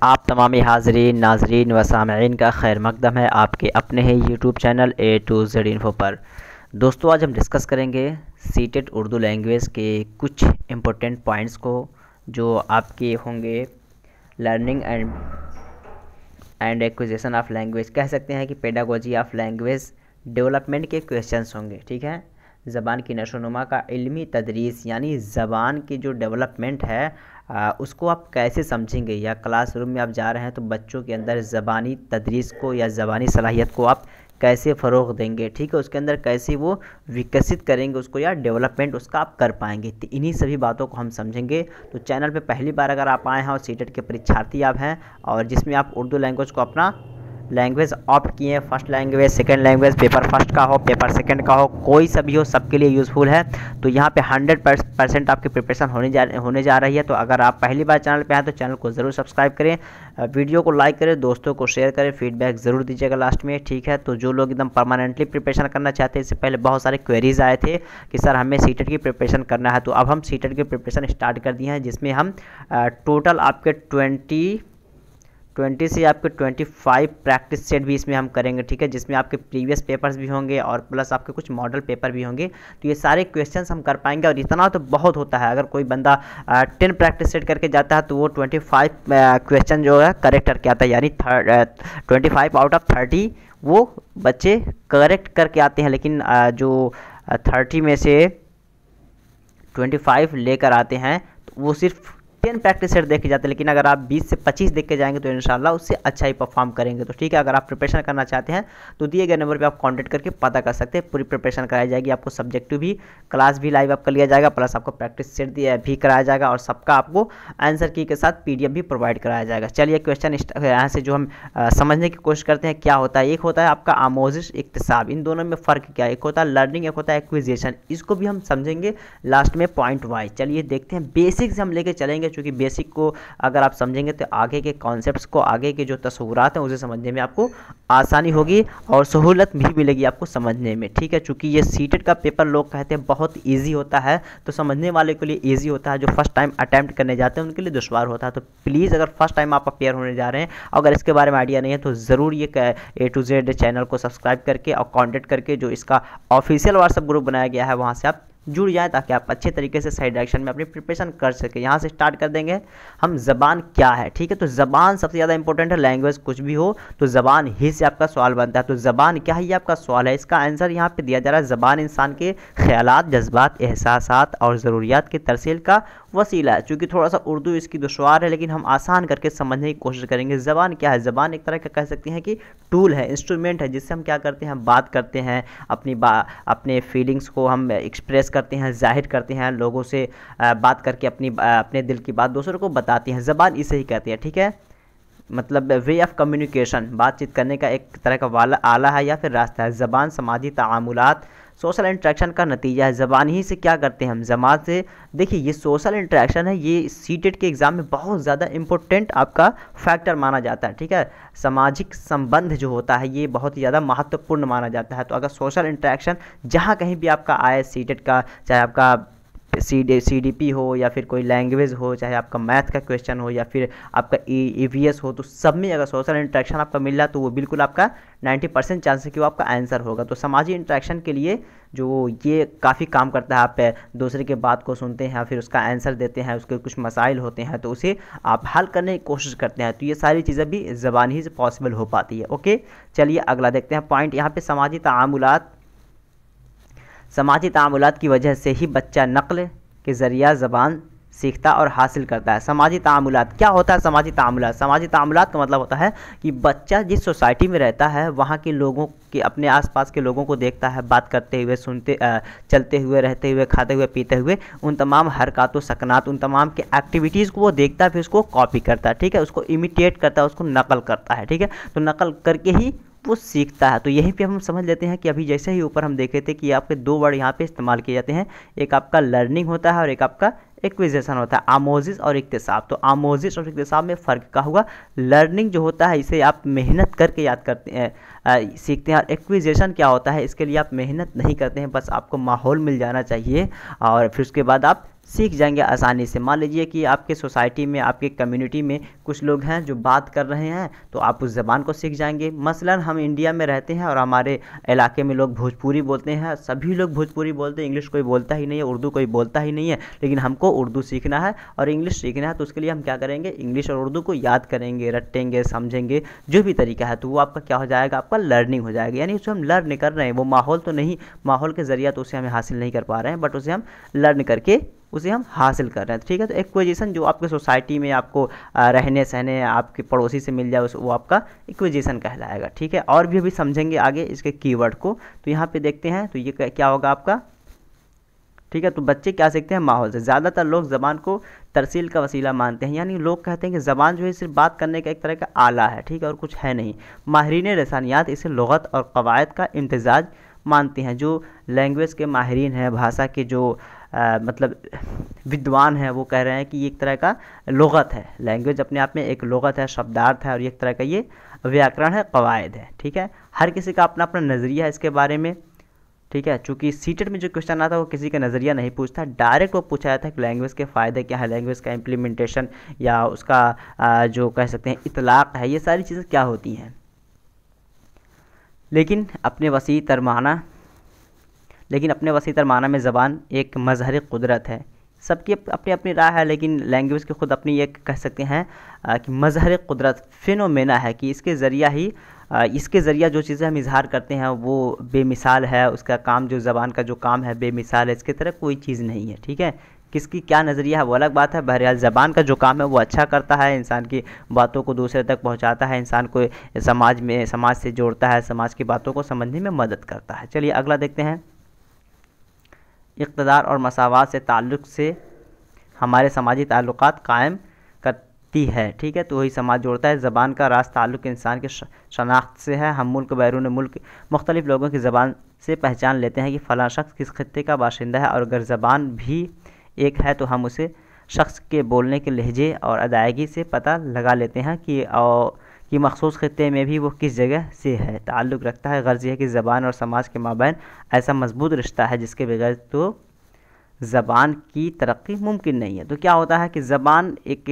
आप तमामी हाज़रीन नाज़रीन व सामईन का खैर मकदम है आपके अपने ही YouTube channel A to Z info पर। दोस्तों, आज हम डिस्कस करेंगे सीटेट उर्दू लैंग्वेज के कुछ इम्पोर्टेंट पॉइंट्स को जो आपके होंगे learning and acquisition of language, कह सकते हैं कि पेडागोजी ऑफ लैंग्वेज डेवलपमेंट के क्वेश्चंस होंगे। ठीक है, ज़बान की नशोनुमा का इल्मी तदरीस यानी ज़बान की जो डेवलपमेंट है उसको आप कैसे समझेंगे, या क्लासरूम में आप जा रहे हैं तो बच्चों के अंदर ज़बानी तदरीस को या ज़बानी सलाहियत को आप कैसे फ़रोग़ देंगे। ठीक है, उसके अंदर कैसे वो विकसित करेंगे उसको, या डेवलपमेंट उसका आप कर पाएंगे। तो इन्हीं सभी बातों को हम समझेंगे। तो चैनल पे पहली बार अगर आप आए हैं और सीटेट के परीक्षार्थी आप हैं और जिसमें आप उर्दू लैंग्वेज को अपना लैंग्वेज ऑप्ट किए हैं, first language, second language, paper first का हो, पेपर सेकंड का हो, कोई सा भी हो, सबके लिए यूज़फुल है। तो यहाँ पे 100% आपकी प्रिपरेशन होने जा रही है। तो अगर आप पहली बार चैनल पे आए तो चैनल को ज़रूर सब्सक्राइब करें, वीडियो को लाइक करें, दोस्तों को शेयर करें, फीडबैक ज़रूर दीजिएगा लास्ट में। ठीक है, तो जो लोग एकदम परमानेंटली प्रिपरेशन करना चाहते हैं, इससे पहले बहुत सारे क्वेरीज़ आए थे कि सर हमें सीटेट की प्रिपरेशन करना है, तो अब हम सीटेट की प्रिपरेशन स्टार्ट कर दिए हैं, जिसमें हम टोटल आपके 20 से आपके 25 प्रैक्टिस सेट भी इसमें हम करेंगे। ठीक है, जिसमें आपके प्रीवियस पेपर्स भी होंगे और प्लस आपके कुछ मॉडल पेपर भी होंगे। तो ये सारे क्वेश्चंस हम कर पाएंगे, और इतना तो बहुत होता है। अगर कोई बंदा 10 प्रैक्टिस सेट करके जाता है तो वो 25 क्वेश्चन जो है करेक्ट करके आता है, यानी 25 आउट ऑफ 30 वो बच्चे करेक्ट करके आते हैं। लेकिन जो 30 में से 25 लेकर आते हैं तो वो सिर्फ 10 प्रैक्टिस सेट देख के जाते हैं। लेकिन अगर आप 20 से 25 देख के जाएंगे तो इंशाल्लाह उससे अच्छा ही परफॉर्म करेंगे। तो ठीक है, अगर आप प्रिपरेशन करना चाहते हैं तो दिए गए नंबर पे आप कांटेक्ट करके पता कर सकते हैं। पूरी प्रिपरेशन कराई जाएगी, आपको सब्जेक्टिव भी क्लास भी लाइव आपका लिया जाएगा, प्लस आपको प्रैक्टिस सेट भी कराया जाएगा, और सबका आपको आंसर की के साथ PDF भी प्रोवाइड कराया जाएगा। चलिए क्वेश्चन यहाँ से जो हम समझने की कोशिश करते हैं क्या होता है। एक होता है आपका आमोजिश, इक्तिसाब, इन दोनों में फ़र्क क्या है। एक होता है लर्निंग, एक होता है एक्विजिशन। इसको भी हम समझेंगे लास्ट में पॉइंट वाइज। चलिए देखते हैं, बेसिक से हम लेके चलेंगे, चूँकि बेसिक को अगर आप समझेंगे तो आगे के कॉन्सेप्ट्स को, आगे के जो तस्वुरात हैं उसे समझने में आपको आसानी होगी और सहूलत भी मिलेगी आपको समझने में। ठीक है, चूँकि ये सीटेट का पेपर लोग कहते हैं बहुत इजी होता है, तो समझने वाले के लिए इजी होता है, जो फर्स्ट टाइम अटैम्प्ट करने जाते हैं उनके लिए दुश्वार होता है। तो प्लीज़ अगर फर्स्ट टाइम आप अपेयर होने जा रहे हैं, अगर इसके बारे में आइडिया नहीं है तो ज़रूर ये A to Z चैनल को सब्सक्राइब करके और कॉन्टेक्ट करके जो इसका ऑफिशियल व्हाट्सएप ग्रुप बनाया गया है वहाँ से आप जुड़ जाएं, ताकि आप अच्छे तरीके से सही डायरेक्शन में अपनी प्रिपरेशन कर सकें। यहाँ से स्टार्ट कर देंगे हम ज़बान क्या है। ठीक है, तो ज़बान सबसे ज़्यादा इंपॉर्टेंट है। लैंग्वेज कुछ भी हो तो ज़बान ही से आपका सवाल बनता है। तो ज़बान क्या है, ये आपका सवाल है। इसका आंसर यहाँ पे दिया जा रहा है, ज़बान इंसान के ख्यालात, जज्बात, एहसासात और ज़रूरियात के तरसील का वसीला है। चूँकि थोड़ा सा उर्दू इसकी दुश्वार है, लेकिन हम आसान करके समझने की कोशिश करेंगे। ज़बान क्या है, ज़बान एक तरह का कह सकते हैं कि टूल है, इंस्ट्रूमेंट है, जिससे हम क्या करते हैं, बात करते हैं, अपने फीलिंग्स को हम एक्सप्रेस करते हैं, जाहिर करते हैं, लोगों से बात करके अपने दिल की बात दूसरों को बताते हैं। ज़बान इसे ही कहते हैं। ठीक है, मतलब वे ऑफ कम्युनिकेशन, बातचीत करने का एक तरह का आला है या फिर रास्ता है। ज़बान समाजी तामुलात, सोशल इंटरेक्शन का नतीजा है। ज़बान ही से क्या करते हैं हम, ज़बान से देखिए ये सोशल इंटरेक्शन है, ये सीटेट के एग्ज़ाम में बहुत ज़्यादा इंपॉर्टेंट आपका फैक्टर माना जाता है। ठीक है, सामाजिक संबंध जो होता है ये बहुत ही ज़्यादा महत्वपूर्ण माना जाता है। तो अगर सोशल इंटरेक्शन जहाँ कहीं भी आपका आए सीटेट का, चाहे आपका CDP हो या फिर कोई लैंग्वेज हो, चाहे आपका मैथ का क्वेश्चन हो या फिर आपका EVS हो, तो सब में अगर सोशल इंटरेक्शन आपका मिल रहा है तो वो बिल्कुल आपका 90% चांस है कि वो आपका आंसर होगा। तो सामाजिक इंटरेक्शन के लिए जो ये काफ़ी काम करता है। आप दूसरे के बात को सुनते हैं, फिर उसका आंसर देते हैं, उसके कुछ मसाइल होते हैं तो उसे आप हल करने की कोशिश करते हैं। तो ये सारी चीज़ें भी ज़बान ही से पॉसिबल हो पाती है। ओके, चलिए अगला देखते हैं पॉइंट। यहाँ पे समाजी तामुलात की वजह से ही बच्चा नक़ल के ज़रिया ज़बान सीखता और हासिल करता है। समाजी तामुलात क्या होता है, समाजी तामुलात का मतलब होता है कि बच्चा जिस सोसाइटी में रहता है वहाँ के लोगों के, अपने आसपास के लोगों को देखता है, बात करते हुए, चलते हुए, रहते हुए, खाते हुए, पीते हुए, उन तमाम हरकत व सकनात, उन तमाम के एक्टिविटीज़ को वो देखता है, फिर उसको कॉपी करता है। ठीक है, उसको इमिटेट करता है, उसको नकल करता है। ठीक है, तो नकल करके ही वो सीखता है। तो यहीं पे हम समझ लेते हैं कि अभी जैसे ही ऊपर हम देखे थे कि आपके दो वर्ड यहाँ पे इस्तेमाल किए जाते हैं, एक आपका लर्निंग होता है और एक आपका एक्विजिशन होता है, आमोजिश और इक्तिसाब। तो आमोजिश और इक्तिसाब में फ़र्क क्या होगा, लर्निंग जो होता है इसे आप मेहनत करके याद करते हैं, सीखते हैं, और एक्विजिशन क्या होता है, इसके लिए आप मेहनत नहीं करते हैं, बस आपको माहौल मिल जाना चाहिए और फिर उसके बाद आप सीख जाएंगे आसानी से। मान लीजिए कि आपके सोसाइटी में, आपके कम्युनिटी में कुछ लोग हैं जो बात कर रहे हैं, तो आप उस ज़बान को सीख जाएंगे। मसलन हम इंडिया में रहते हैं और हमारे इलाके में लोग भोजपुरी बोलते हैं, सभी लोग भोजपुरी बोलते हैं, इंग्लिश कोई बोलता ही नहीं है, उर्दू कोई बोलता ही नहीं है, लेकिन हमको उर्दू सीखना है और इंग्लिश सीखना है। तो उसके लिए हम क्या करेंगे, इंग्लिश और उर्दू को याद करेंगे, रटेंगे, समझेंगे, जो भी तरीका है, तो वो आपका क्या हो जाएगा, आपका लर्निंग हो जाएगा। यानी उसे हम लर्न कर रहे हैं, वो माहौल तो नहीं, माहौल के ज़रिए तो उसे हमें हासिल नहीं कर पा रहे हैं, बट उसे हम लर्न करके उसे हम हासिल कर रहे हैं। ठीक है, तो एक्विजिशन जो आपके सोसाइटी में आपको रहने सहने आपके पड़ोसी से मिल जाए, वो आपका एक्विजिशन कहलाएगा। ठीक है, और भी अभी समझेंगे आगे इसके कीवर्ड को। तो यहाँ पे देखते हैं, तो ये क्या होगा आपका। ठीक है, तो बच्चे क्या सीखते हैं, माहौल से। ज़्यादातर लोग ज़बान को तरसील का वसीला मानते हैं, यानी लोग कहते हैं कि ज़बान जो है सिर्फ बात करने का एक तरह का आला है, ठीक है, और कुछ है नहीं। माहिरीन लसानियात इसे लुग़त और क़वायद का इम्तिज़ाज मानते हैं। जो लैंग्वेज के माहिरीन हैं, भाषा के जो मतलब विद्वान हैं, वो कह रहे हैं कि ये एक तरह का लुग़त है। लैंग्वेज अपने आप में एक लुग़त है, शब्दार्थ है, और एक तरह का ये व्याकरण है, क़वायद है। ठीक है, हर किसी का अपना अपना नज़रिया है इसके बारे में। ठीक है, चूँकि सीटेट में जो क्वेश्चन आता है वो किसी का नज़रिया नहीं पूछता, डायरेक्ट वो पूछा जाता है कि लैंग्वेज के फ़ायदे क्या है, लैंग्वेज का इम्प्लीमेंटेशन या उसका जो कह सकते हैं इतलाक़ है, ये सारी चीज़ें क्या होती हैं। लेकिन अपने वसी तर माना में ज़बान एक मज़हर क़ुदरत है। सबकी अपनी अपनी राय है, लेकिन लैंग्वेज की ख़ुद अपनी एक कह सकते हैं कि मज़हर क़ुदरत, फिनोमेना है कि इसके ज़रिया जो चीज़ें हम इजहार करते हैं वो बेमिसाल है। उसका काम, जो ज़बान का जो काम है, बेमिसाल है, इसकी तरह कोई चीज़ नहीं है। ठीक है, किसकी क्या नज़रिया है वो अलग बात है। बहरहाल ज़बान का जो काम है वो अच्छा करता है, इंसान की बातों को दूसरे तक पहुंचाता है, इंसान को समाज से जोड़ता है, समाज की बातों को समझने में मदद करता है। चलिए अगला देखते हैं। इक़्तिदार और मसावात से ताल्लुक़ से हमारे समाजी ताल्लुक़ात कायम करती है। ठीक है, तो वही समाज जोड़ता है। ज़बान का रास ताल्लुक़ इंसान के शनाख्त से है। हम मुल्क बैरून मुल्क मुख्तलिफ़ लोगों की ज़बान से पहचान लेते हैं कि फ़लाँ शख्स किस खित्ते का बाशिंदा है, और अगर ज़बान भी एक है तो हम उसे शख्स के बोलने के लहजे और अदायगी से पता लगा लेते हैं कि मखसूस खित्ते में भी वो किस जगह से है, ताल्लुक़ रखता है। गर्ज़ यह है कि ज़बान और समाज के माबैन ऐसा मजबूत रिश्ता है जिसके बगैर तो ज़बान की तरक्की मुमकिन नहीं है। तो क्या होता है कि ज़बान एक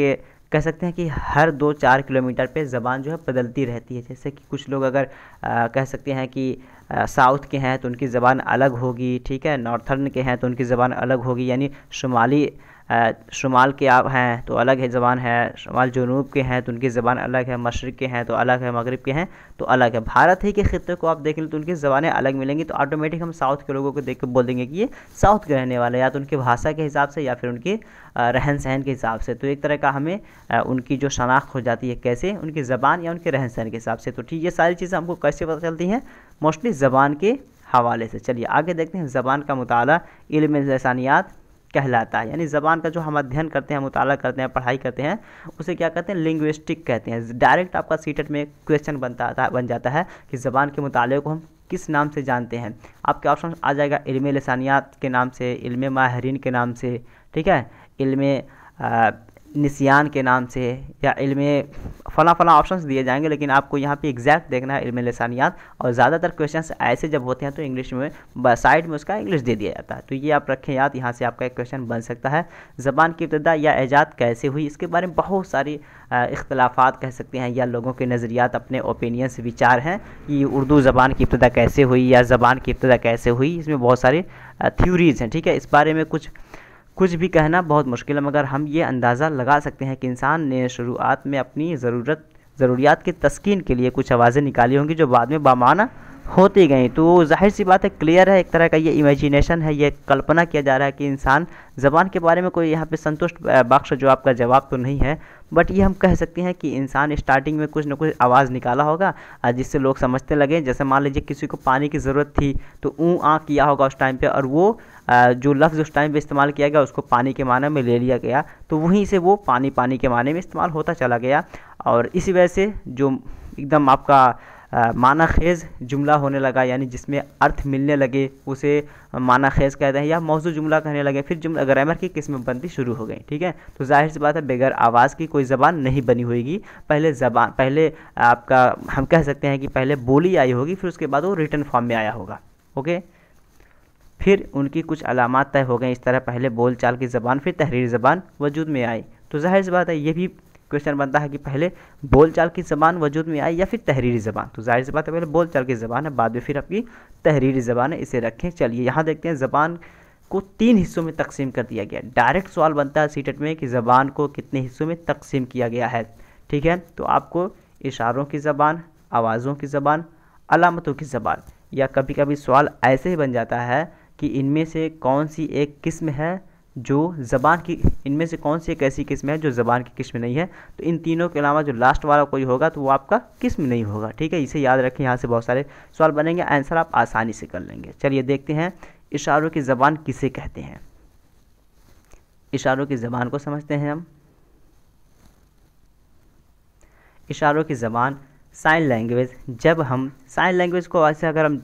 कह सकते हैं कि हर 2-4 किलोमीटर पे ज़बान जो है बदलती रहती है। जैसे कि कुछ लोग अगर कह सकते हैं कि साउथ के हैं तो उनकी ज़बान अलग होगी, ठीक है, नॉर्थर्न के हैं तो उनकी ज़बान अलग होगी, यानी शुमाल के आप हैं तो अलग है ज़बान है, शुमाल जुनूब के हैं तो उनकी ज़बान अलग है, मशरिक़ के हैं तो अलग है, मगरिब के हैं तो अलग है। भारत ही के ख़ित्ते को आप देख लें तो उनकी ज़बानें अलग मिलेंगी, तो ऑटोमेटिक हम साउथ के लोगों को देख के बोल देंगे कि ये साउथ के रहने वाले, या तो उनकी भाषा के हिसाब से या फिर उनके रहन सहन के हिसाब से। तो एक तरह का हमें उनकी जो शनाख्त हो जाती है, कैसे, उनकी ज़बान या उनके रहन सहन के हिसाब से। तो ठीक, ये सारी चीज़ें हमको कैसे पता चलती हैं, मोस्टली ज़बान के हवाले से। चलिए आगे देखते हैं। ज़बान का मुताला इल्म लिसानियात कहलाता है, यानी ज़बान का जो हम अध्ययन करते हैं, मुताला करते हैं, पढ़ाई करते हैं, उसे क्या कहते हैं, लिंग्विस्टिक कहते हैं। डायरेक्ट आपका सीटेट में क्वेश्चन बन जाता है कि ज़बान के मुताले को हम किस नाम से जानते हैं। आपके ऑप्शन आ जाएगा इल्म लिसानियात के नाम से, इल्म माहिरीन के नाम से, ठीक है, इल्म निसियान के नाम से, या इल्म फला ऑप्शंस दिए जाएंगे, लेकिन आपको यहाँ पे एग्जैक्ट देखना है इल्म लिसानियात। और ज़्यादातर क्वेश्चंस ऐसे जब होते हैं तो इंग्लिश में साइड में उसका इंग्लिश दे दिया जाता है, तो ये आप रखें याद, यहाँ से आपका एक क्वेश्चन बन सकता है। ज़बान की इब्तिदा या ईजाद कैसे हुई, इसके बारे में बहुत सारी इख्तलाफात कह सकते हैं, या लोगों के नज़रियात, अपने ओपिनियंस, विचार हैं कि उर्दू ज़बान की इब्तिदा कैसे हुई या ज़बान की इब्तिदा कैसे हुई। इसमें बहुत सारी थ्योरीज़ हैं, ठीक है, इस बारे में कुछ भी कहना बहुत मुश्किल है, मगर हम ये अंदाज़ा लगा सकते हैं कि इंसान ने शुरुआत में अपनी ज़रूरियात की तस्कीन के लिए कुछ आवाज़ें निकाली होंगी जो बाद में बामाना होती गई। तो जाहिर सी बात है, क्लियर है, एक तरह का ये इमेजिनेशन है, ये कल्पना किया जा रहा है कि इंसान ज़बान के बारे में कोई यहाँ पे संतुष्ट बख्श जो आपका जवाब तो नहीं है, बट ये हम कह सकते हैं कि इंसान स्टार्टिंग में कुछ ना कुछ आवाज़ निकाला होगा जिससे लोग समझते लगे। जैसे मान लीजिए किसी को पानी की ज़रूरत थी तो ऊँ आ किया होगा उस टाइम पे, और वो जो लफ्ज़ उस टाइम पे इस्तेमाल किया गया उसको पानी के माने में ले लिया गया, तो वहीं से वो पानी के माने में इस्तेमाल होता चला गया। और इसी वजह से जो एकदम आपका माना खेज़ जुमला होने लगा, यानी जिसमें अर्थ मिलने लगे, उसे माना खेज़ कहते हैं, या मौजू जुमला कहने लगे। फिर जुमला ग्रामर की किस्में बनती शुरू हो गई, ठीक है। तो जाहिर सी बात है, बगैर आवाज़ की कोई ज़बान नहीं बनी होगी। पहले आपका हम कह सकते हैं कि पहले बोली आई होगी, फिर उसके बाद वो रिटन फॉर्म में आया होगा। ओके, फिर उनकी कुछ अलामात तय हो गई इस तरह, पहले बोल चाल की ज़बान फिर तहरीरी ज़बान वजूद में आई। तो जाहिर सी बात है ये भी क्वेश्चन बनता है कि पहले बोल चाल की ज़बान वजूद में आई या फिर तहरीरी ज़बान। तो जाहिर सी बात है पहले बोल चाल की ज़बान है, बाद में फिर आपकी तहरीरी ज़बान है, इसे रखें। चलिए यहाँ देखते हैं ज़बान को 3 हिस्सों में तकसीम कर दिया गया। डायरेक्ट सवाल बनता है सीटेट में कि ज़बान को कितने हिस्सों में तकसीम किया गया है। ठीक है, तो आपको इशारों की ज़बान, आवाज़ों की ज़बान, अलामतों की ज़बान, या कभी कभी सवाल ऐसे ही बन जाता है कि इनमें से कौन सी एक किस्म है जो ज़बान की, इनमें से कौन सी एक ऐसी किस्म है जो ज़बान की किस्म नहीं है। तो इन तीनों के अलावा जो लास्ट वाला कोई होगा तो वो आपका किस्म नहीं होगा। ठीक है, इसे याद रखें, यहाँ से बहुत सारे सवाल बनेंगे, आंसर आप आसानी से कर लेंगे। चलिए देखते हैं इशारों की ज़बान किसे कहते हैं। इशारों की ज़बान को समझते हैं हम। इशारों की ज़बान साइन लैंग्वेज। जब हम साइन लैंग्वेज को ऐसे अगर हम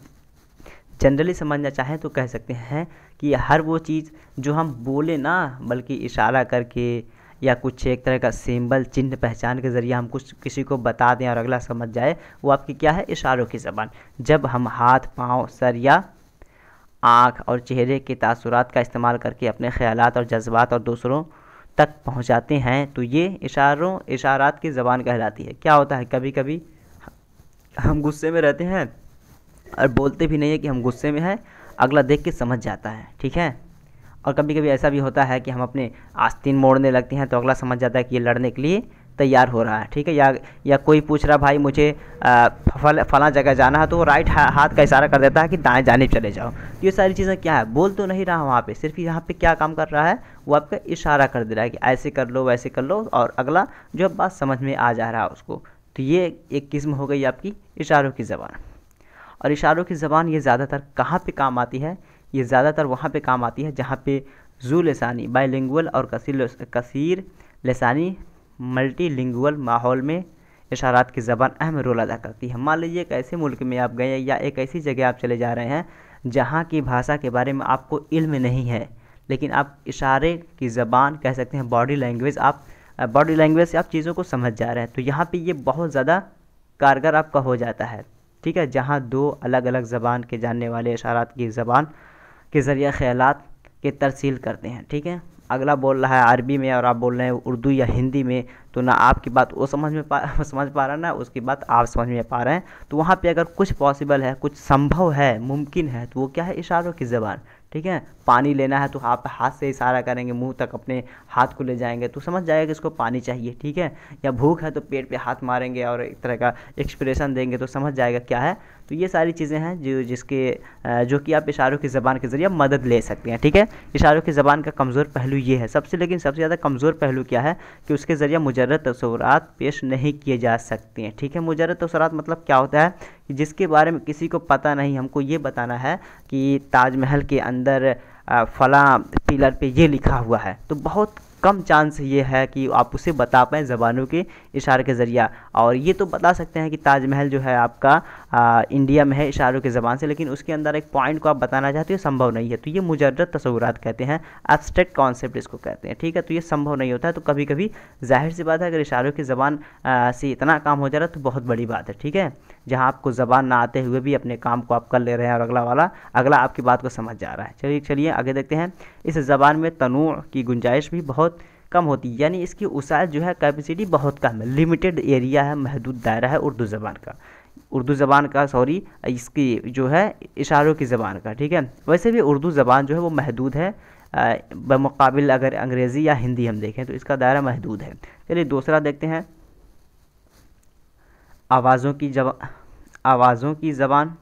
जनरली समझना चाहें तो कह सकते हैं कि हर वो चीज़ जो हम बोले ना, बल्कि इशारा करके या कुछ एक तरह का सिंबल, चिन्ह, पहचान के ज़रिए हम कुछ किसी को बता दें और अगला समझ जाए, वो आपकी क्या है, इशारों की ज़बान। जब हम हाथ, पाँव, सर या आँख और चेहरे के तासुरात का इस्तेमाल करके अपने ख़यालात और जज्बात और दूसरों तक पहुंचाते हैं तो ये इशारात की ज़बान कहलाती है। क्या होता है, कभी कभी हम गुस्से में रहते हैं और बोलते भी नहीं है कि हम गुस्से में हैं, अगला देख के समझ जाता है। ठीक है, और कभी कभी ऐसा भी होता है कि हम अपने आस्तीन मोड़ने लगते हैं तो अगला समझ जाता है कि ये लड़ने के लिए तैयार हो रहा है। ठीक है, या कोई पूछ रहा भाई मुझे फला जगह जाना है तो वो राइट हाथ का इशारा कर देता है कि दाएं जानिब चले जाओ। तो ये सारी चीज़ें क्या है, बोल तो नहीं रहा वहाँ पे, सिर्फ यहाँ पे क्या काम कर रहा है, वो आपका इशारा कर दे रहा है कि ऐसे कर लो वैसे कर लो, और अगला जो बात समझ में आ जा रहा है उसको। तो ये एक किस्म हो गई आपकी इशारों की ज़बान। और इशारों की ज़बान ये ज़्यादातर कहाँ पे काम आती है, ये ज़्यादातर वहाँ पे काम आती है जहाँ पे ज़ू लसानी, बाइलिंगुअल और कसीर लसानी मल्टीलिंगुअल माहौल में इशारात की ज़बान अहम रोल अदा करती है। मान लीजिए एक ऐसे मुल्क में आप गए या एक ऐसी जगह आप चले जा रहे हैं जहाँ की भाषा के बारे में आपको इल्म नहीं है, लेकिन आप इशारे की ज़बान कह सकते हैं, बॉडी लैंग्वेज से आप चीज़ों को समझ जा रहे हैं। तो यहाँ पे ये बहुत ज़्यादा कारगर आपका हो जाता है। ठीक है, जहाँ दो अलग अलग ज़बान के जानने वाले इशारात की ज़बान के ज़रिए ख़यालात के तरसील करते हैं। ठीक है, अगला बोल रहा है अरबी में और आप बोल रहे हैं उर्दू या हिंदी में, तो ना आपकी बात वो समझ पा रहा है, ना उसकी बात आप समझ में पा रहे हैं। तो वहाँ पे अगर कुछ पॉसिबल है, कुछ संभव है, मुमकिन है, तो वो क्या है, इशारों की ज़बान। ठीक है, पानी लेना है तो आप हाथ से इशारा करेंगे, मुंह तक अपने हाथ को ले जाएंगे तो समझ जाएगा कि इसको पानी चाहिए। ठीक है, या भूख है तो पेट पे हाथ मारेंगे और एक तरह का एक्सप्रेशन देंगे तो समझ जाएगा क्या है। तो ये सारी चीज़ें हैं जो कि आप इशारों की ज़बान के ज़रिए मदद ले सकते हैं। ठीक है, इशारों की ज़बान का कमज़ोर पहलू ये है लेकिन सबसे ज़्यादा कमज़ोर पहलू क्या है कि उसके ज़रिए मुजर्रद तस्वुरात पेश नहीं किए जा सकते हैं। ठीक है, मुजर्रद तस्वुरात मतलब क्या होता है कि जिसके बारे में किसी को पता नहीं, हमको ये बताना है कि ताजमहल के अंदर फलां पिलर पे ये लिखा हुआ है, तो बहुत कम चांस ये है कि आप उसे बता पाएँ ज़बानों के इशारे के ज़रिया। और ये तो बता सकते हैं कि ताजमहल जो है आपका इंडिया में है इशारों की ज़बान से, लेकिन उसके अंदर एक पॉइंट को आप बताना चाहते हो, संभव नहीं है। तो ये मुजर्रद तस्वुरात कहते हैं, एब्स्ट्रैक्ट कॉन्सेप्ट इसको कहते हैं। ठीक है, तो ये संभव नहीं होता है। तो कभी कभी जाहिर सी बात है अगर इशारों की ज़बान से इतना काम हो जा रहा है तो बहुत बड़ी बात है। ठीक है, जहाँ आपको ज़बान ना आते हुए भी अपने काम को आप कर ले रहे हैं और अगला आपकी बात को समझ जा रहा है। चलिए आगे देखते हैं। इस ज़बान में तनूअ की गुंजाइश भी बहुत कम होती है, यानी इसकी वसाइल जो है कैपेसिटी बहुत कम है, लिमिटेड एरिया है, महदूद दायरा है उर्दू ज़बान का इसकी जो है इशारों की ज़बान का। ठीक है, वैसे भी उर्दू ज़बान जो है वो महदूद है बमुकाबिल अगर अंग्रेज़ी या हिंदी हम देखें तो इसका दायरा महदूद है। चलिए दूसरा देखते हैं, आवाज़ों की ज़बान।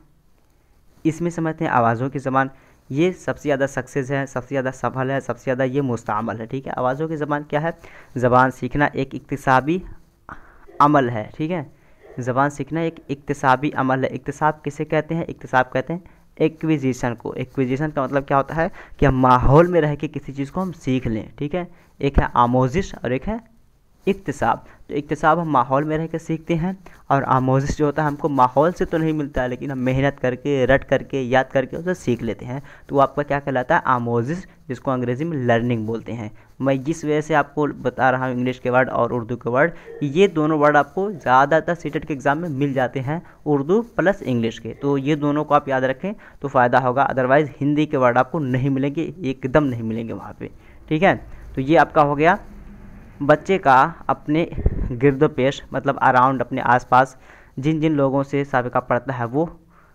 इसमें समझते हैं आवाज़ों की ज़बान, ये सबसे ज़्यादा सक्सेस है, सबसे ज़्यादा सफल है, सबसे ज़्यादा ये मुस्तअमल है। ठीक है, आवाज़ों की ज़बान क्या है, ज़बान सीखना एक इक्तिसाबी अमल है। ठीक है, ज़बान सीखना एक इक्तिसाबी अमल है। इक्तिसाब किसे कहते हैं, इक्तिसाब कहते हैं एक्विजिशन को। एक्विजिशन का मतलब क्या होता है कि हम माहौल में रह के किसी चीज़ को हम सीख लें। ठीक है, एक है आमोजिश और एक है इक्तिसाब, तो इक्तिसाब हम माहौल में रह के सीखते हैं, और आमोजिश जो होता है हमको माहौल से तो नहीं मिलता है, लेकिन हम मेहनत करके, रट करके, याद करके उसे सीख लेते हैं। तो वो आपका क्या कहलाता है? आमोजिश, जिसको अंग्रेज़ी में लर्निंग बोलते हैं। मैं जिस वजह से आपको बता रहा हूँ इंग्लिश के वर्ड और उर्दू के वर्ड, ये दोनों वर्ड आपको ज़्यादातर सीटेट के एग्ज़ाम में मिल जाते हैं, उर्दू प्लस इंग्लिश के। तो ये दोनों को आप याद रखें तो फ़ायदा होगा, अदरवाइज़ हिंदी के वर्ड आपको नहीं मिलेंगे, एकदम नहीं मिलेंगे वहाँ पर। ठीक है, तो ये आपका हो गया बच्चे का अपने गिरदोपेश, मतलब अराउंड, अपने आसपास जिन जिन लोगों से साबिका पड़ता है वो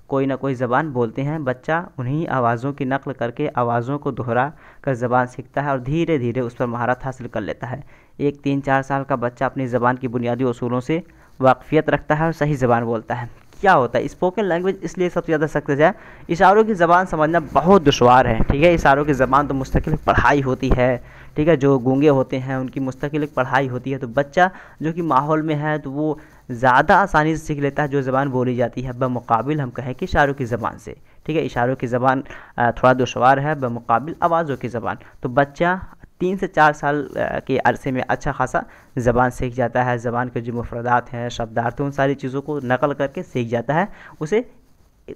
कोई ना कोई ज़बान बोलते हैं। बच्चा उन्हीं आवाज़ों की नकल करके, आवाज़ों को दोहरा कर ज़बान सीखता है और धीरे धीरे उस पर महारत हासिल कर लेता है। एक 3-4 साल का बच्चा अपनी ज़बान की बुनियादी उसूलों से वाकफ़ियत रखता है और सही ज़बान बोलता है। क्या होता है स्पोकन लैंग्वेज इसलिए सबसे ज़्यादा सक्सेस है, इशारों की ज़बान समझना बहुत दुश्वार है। ठीक है, इशारों की ज़बान तो मुस्तकिल पढ़ाई होती है। ठीक है, जो गूंगे होते हैं उनकी मुस्तकिल एक पढ़ाई होती है। तो बच्चा जो कि माहौल में है तो वो ज़्यादा आसानी से सीख लेता है जो ज़बान बोली जाती है, बमुकाबिल हम कहें कि इशारों की ज़बान से। ठीक है, इशारों की ज़बान थोड़ा दुश्वार है बमुकाबिल आवाज़ों की ज़बान। तो बच्चा 3 से 4 साल के अरसे में अच्छा खासा ज़बान सीख जाता है। ज़बान के जो मुफरदात हैं, शब्दार्थ, उन सारी चीज़ों को नकल करके सीख जाता है, उसे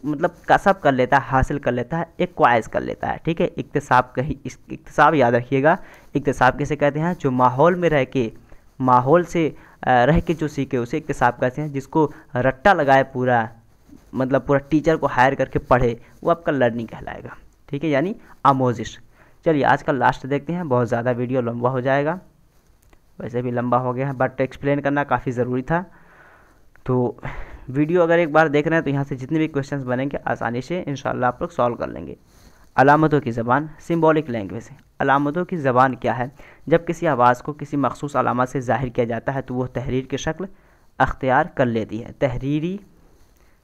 मतलब कसब कर लेता है, हासिल कर लेता है, एक्वाइज कर लेता है। ठीक है, इक्तिसाब इक्तिसाब याद रखिएगा। इक्तिसाब किसे कहते हैं? जो माहौल में रह के, माहौल से रह के जो सीखे उसे इक्तिसाब कहते हैं। जिसको रट्टा लगाए पूरा, मतलब पूरा टीचर को हायर करके पढ़े, वो आपका लर्निंग कहलाएगा। ठीक है, यानी आमोजिश। चलिए आज का लास्ट देखते हैं, बहुत ज़्यादा वीडियो लंबा हो जाएगा, वैसे भी लंबा हो गया है बट एक्सप्लेन करना काफ़ी ज़रूरी था। तो वीडियो अगर एक बार देख रहे हैं तो यहाँ से जितने भी क्वेश्चंस बनेंगे आसानी से इंशाल्लाह आप लोग सॉल्व कर लेंगे। अलामतों की ज़बान, सिंबॉलिक लैंग्वेज। अलामतों की ज़बान क्या है? जब किसी आवाज़ को किसी मखसूस अलामत से ज़ाहिर किया जाता है तो वह तहरीर की शक्ल अख्तियार कर लेती है। तहरीरी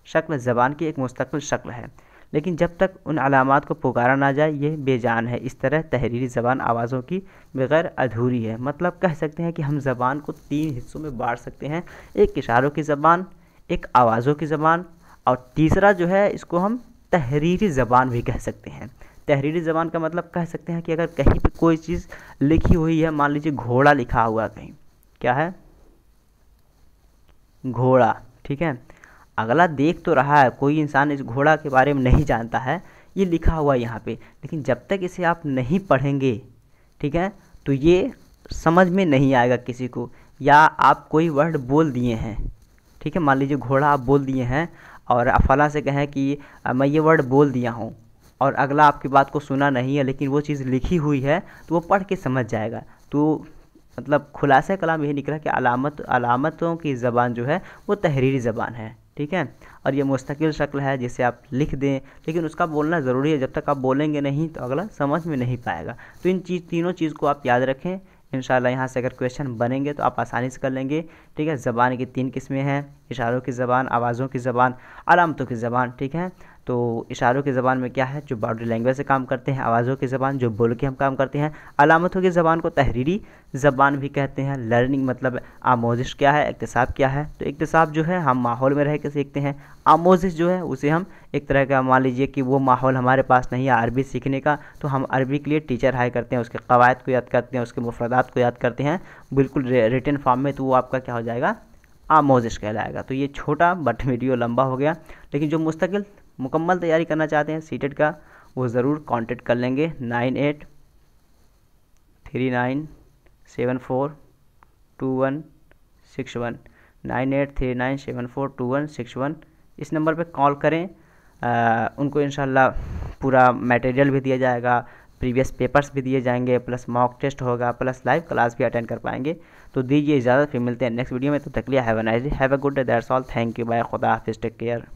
शक्ल ज़बान की एक मुस्तकिल शक्ल है, लेकिन जब तक उन अलामात को पुकारा ना जाए ये बेजान है। इस तरह तहरीरी ज़बान आवाज़ों की बग़ैर अधूरी है। मतलब कह सकते हैं कि हम ज़बान को 3 हिस्सों में बांट सकते हैं, एक इशारों की ज़बान, एक आवाज़ों की ज़बान, और तीसरा जो है इसको हम तहरीरी ज़बान भी कह सकते हैं। तहरीरी ज़बान का मतलब कह सकते हैं कि अगर कहीं पे कोई चीज़ लिखी हुई है, मान लीजिए घोड़ा लिखा हुआ कहीं, क्या है? घोड़ा। ठीक है, अगला देख तो रहा है, कोई इंसान इस घोड़ा के बारे में नहीं जानता है, ये लिखा हुआ है यहाँ पे, लेकिन जब तक इसे आप नहीं पढ़ेंगे, ठीक है, तो ये समझ में नहीं आएगा किसी को। या आप कोई वर्ड बोल दिए हैं, ठीक है, मान लीजिए घोड़ा आप बोल दिए हैं और फलां से कहें कि मैं ये वर्ड बोल दिया हूँ, और अगला आपकी बात को सुना नहीं है लेकिन वो चीज़ लिखी हुई है तो वो पढ़ के समझ जाएगा। तो मतलब खुलासा कलाम यही निकला कि अलामतों की ज़बान जो है वो तहरीरी ज़बान है। ठीक है, और ये मुस्तकिल शक्ल है जिसे आप लिख दें, लेकिन उसका बोलना ज़रूरी है। जब तक आप बोलेंगे नहीं तो अगला समझ में नहीं पाएगा। तो इन तीनों चीज़ को आप याद रखें। इंशाल्लाह यहाँ से अगर क्वेश्चन बनेंगे तो आप आसानी से कर लेंगे। ठीक है, ज़बान की 3 किस्में हैं, इशारों की ज़बान, आवाज़ों की ज़बान, अलामतों की ज़बान। ठीक है, तो इशारों की ज़बान में क्या है? जो बॉडी लैंग्वेज से काम करते हैं। आवाज़ों की ज़बान जो बोल के हम काम करते हैं। अलामतों की ज़बान को तहरीरी ज़बान भी कहते हैं। लर्निंग मतलब आमोजिश क्या है, इक्तिसाब क्या है? तो इक्तिसाब जो है हम माहौल में रह के सीखते हैं। आमोजिश जो है उसे हम एक तरह का, मान लीजिए कि वो माहौल हमारे पास नहीं है अरबी सीखने का, तो हम अरबी के लिए टीचर हायर करते हैं, उसके कवायद को याद करते हैं, उसके मुफरदात को याद करते हैं बिल्कुल रिटन फॉर्म में, तो वो आपका क्या हो जाएगा? आमोजिश कहलाएगा। तो ये छोटा बट वीडियो लंबा हो गया, लेकिन जो मुस्तकिल मुकम्मल तैयारी करना चाहते हैं सीटेट का वो ज़रूर कांटेक्ट कर लेंगे 9839742161 9839742161। इस नंबर पे कॉल करें। उनको इंशाल्लाह पूरा मटेरियल भी दिया जाएगा, प्रीवियस पेपर्स भी दिए जाएंगे, प्लस मॉक टेस्ट होगा, प्लस लाइव क्लास भी अटेंड कर पाएंगे। तो दीजिए इजाज़त, फिर मिलते हैं नेक्स्ट वीडियो में। तो तक के लिए have a nice day, have a good day, that's all, thank you, bye, खुदा हाफिज़, टेक केयर।